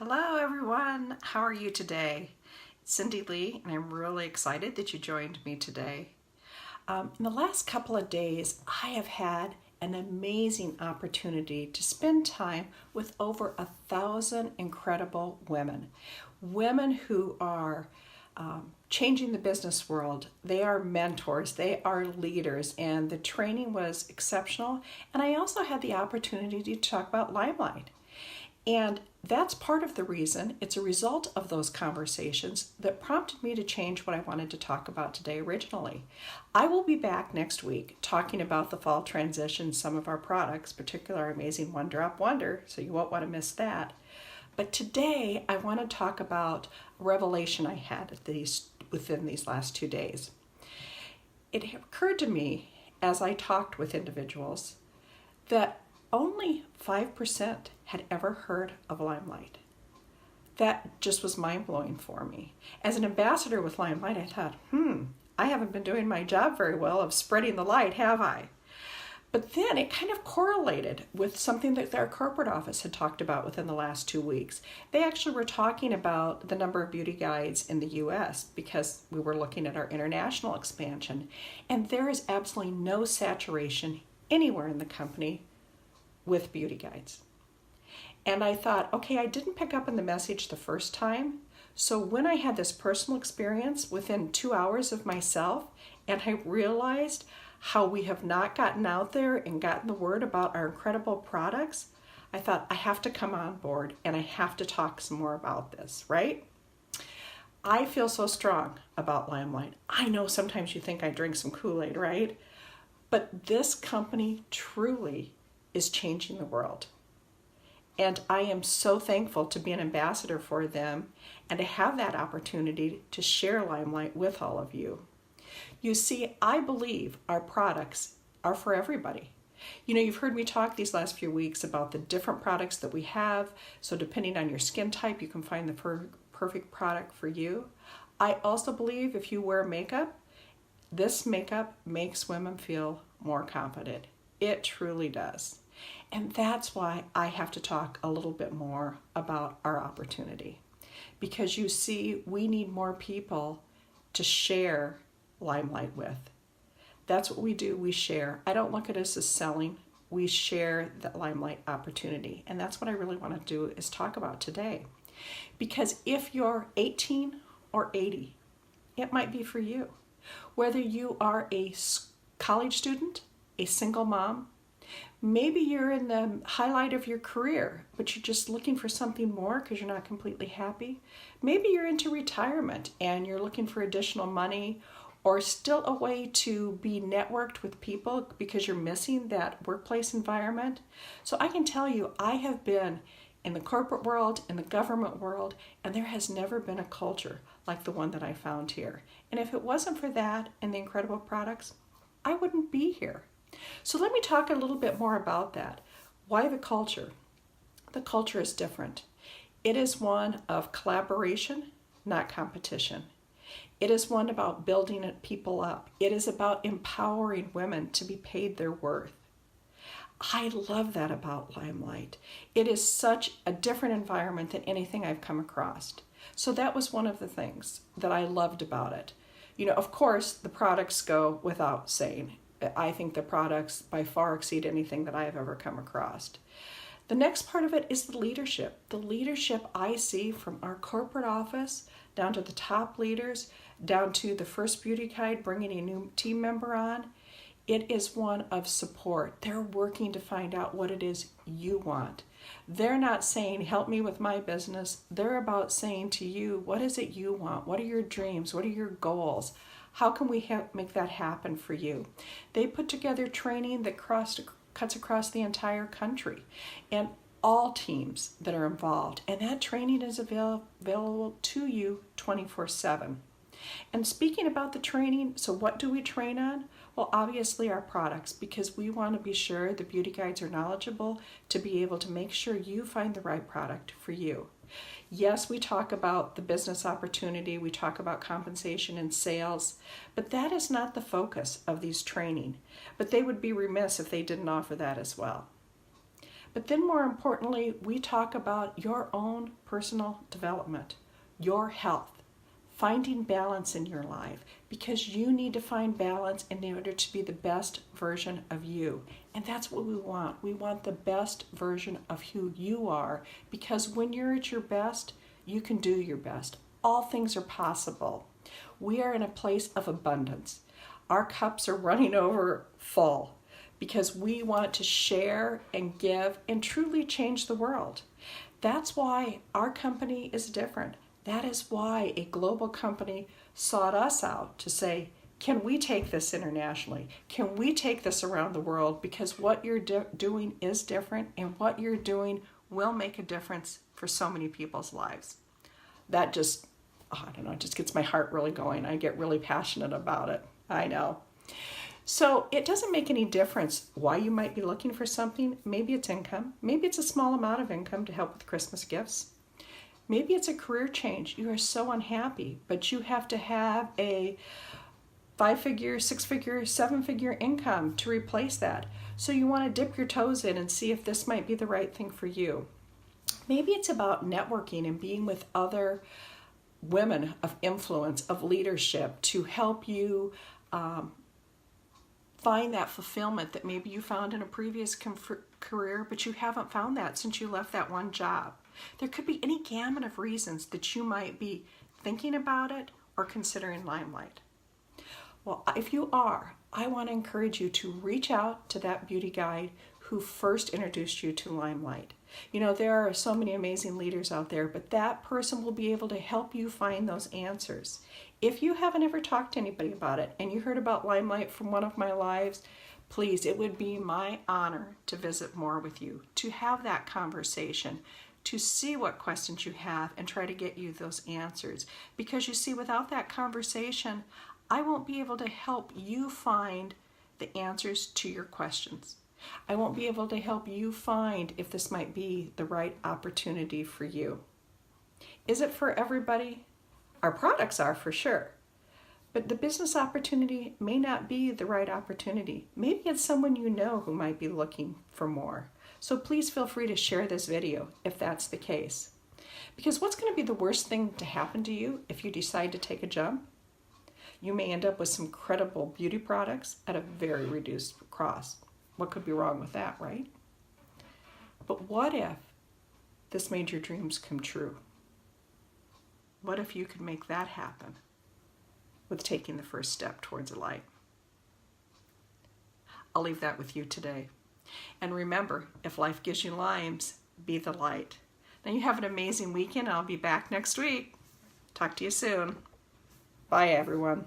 Hello everyone, how are you today? It's Cindy Lee and I'm really excited that you joined me today. In the last couple of days, I have had an amazing opportunity to spend time with over 1,000 incredible women. Women who are changing the business world. They are mentors, they are leaders, and the training was exceptional. And I also had the opportunity to talk about LimeLight. And that's part of the reason, it's a result of those conversations that prompted me to change what I wanted to talk about today originally. I will be back next week talking about the fall transition, some of our products, particularly our amazing One Drop Wonder, so you won't want to miss that. But today I want to talk about a revelation I had within these last 2 days. It occurred to me as I talked with individuals that only 5% had ever heard of LimeLight. That just was mind-blowing for me. As an ambassador with LimeLight, I thought, I haven't been doing my job very well of spreading the light, have I? But then it kind of correlated with something that our corporate office had talked about within the last 2 weeks. They actually were talking about the number of beauty guides in the US because we were looking at our international expansion. And there is absolutely no saturation anywhere in the company with beauty guides. And I thought, okay, I didn't pick up on the message the first time. So when I had this personal experience within 2 hours of myself, and I realized how we have not gotten out there and gotten the word about our incredible products, I thought I have to come on board and I have to talk some more about this, right? I feel so strong about LimeLight. I know sometimes you think I drink some Kool-Aid, right? But this company truly is changing the world. And I am so thankful to be an ambassador for them and to have that opportunity to share LimeLight with all of you. You see, I believe our products are for everybody. You know, you've heard me talk these last few weeks about the different products that we have. So depending on your skin type, you can find the perfect product for you. I also believe if you wear makeup, this makeup makes women feel more confident. It truly does. And that's why I have to talk a little bit more about our opportunity. Because you see, we need more people to share LimeLight with. That's what we do, we share. I don't look at us as selling, we share the LimeLight opportunity. And that's what I really want to do is talk about today. Because if you're 18 or 80, it might be for you. Whether you are a college student, a single mom, maybe you're in the highlight of your career, but you're just looking for something more because you're not completely happy. Maybe you're into retirement and you're looking for additional money or still a way to be networked with people because you're missing that workplace environment. So I can tell you, I have been in the corporate world, in the government world, and there has never been a culture like the one that I found here. And if it wasn't for that and the incredible products, I wouldn't be here. So let me talk a little bit more about that. Why the culture? The culture is different. It is one of collaboration, not competition. It is one about building people up. It is about empowering women to be paid their worth. I love that about LimeLight. It is such a different environment than anything I've come across. So that was one of the things that I loved about it. You know, of course, the products go without saying. I think the products by far exceed anything that I have ever come across. The next part of it is the leadership. The leadership I see from our corporate office down to the top leaders, down to the first beauty guide bringing a new team member on. It is one of support. They're working to find out what it is you want. They're not saying, help me with my business. They're about saying to you, what is it you want? What are your dreams? What are your goals? How can we make that happen for you? They put together training that cuts across the entire country and all teams that are involved. And that training is available to you 24/7. And speaking about the training, so what do we train on? Well, obviously our products, because we want to be sure the beauty guides are knowledgeable to be able to make sure you find the right product for you. Yes, we talk about the business opportunity, we talk about compensation and sales, but that is not the focus of these training. But they would be remiss if they didn't offer that as well. But then more importantly, we talk about your own personal development, your health, finding balance in your life, because you need to find balance in order to be the best version of you. And that's what we want. We want the best version of who you are, because when you're at your best, you can do your best. All things are possible. We are in a place of abundance. Our cups are running over full because we want to share and give and truly change the world. That's why our company is different. That is why a global company sought us out to say, can we take this internationally? Can we take this around the world? Because what you're doing is different, and what you're doing will make a difference for so many people's lives. That just, I don't know, it just gets my heart really going. I get really passionate about it. I know. So it doesn't make any difference why you might be looking for something. Maybe it's income. Maybe it's a small amount of income to help with Christmas gifts. Maybe it's a career change. You are so unhappy, but you have to have a 5-figure, 6-figure, 7-figure income to replace that. So you want to dip your toes in and see if this might be the right thing for you. Maybe it's about networking and being with other women of influence, of leadership, to help you find that fulfillment that maybe you found in a previous career, but you haven't found that since you left that one job. There could be any gamut of reasons that you might be thinking about it or considering LimeLight. Well, if you are, I want to encourage you to reach out to that beauty guide who first introduced you to LimeLight. You know, there are so many amazing leaders out there, but that person will be able to help you find those answers. If you haven't ever talked to anybody about it and you heard about LimeLight from one of my lives, please, it would be my honor to visit more with you, to have that conversation, to see what questions you have and try to get you those answers. Because you see, without that conversation, I won't be able to help you find the answers to your questions. I won't be able to help you find if this might be the right opportunity for you. Is it for everybody? Our products are, for sure. But the business opportunity may not be the right opportunity. Maybe it's someone you know who might be looking for more. So please feel free to share this video if that's the case. Because what's going to be the worst thing to happen to you if you decide to take a jump? You may end up with some credible beauty products at a very reduced cost. What could be wrong with that, right? But what if this made your dreams come true? What if you could make that happen with taking the first step towards a light? I'll leave that with you today. And remember, if life gives you limes, be the light. Now you have an amazing weekend. I'll be back next week. Talk to you soon. Bye, everyone.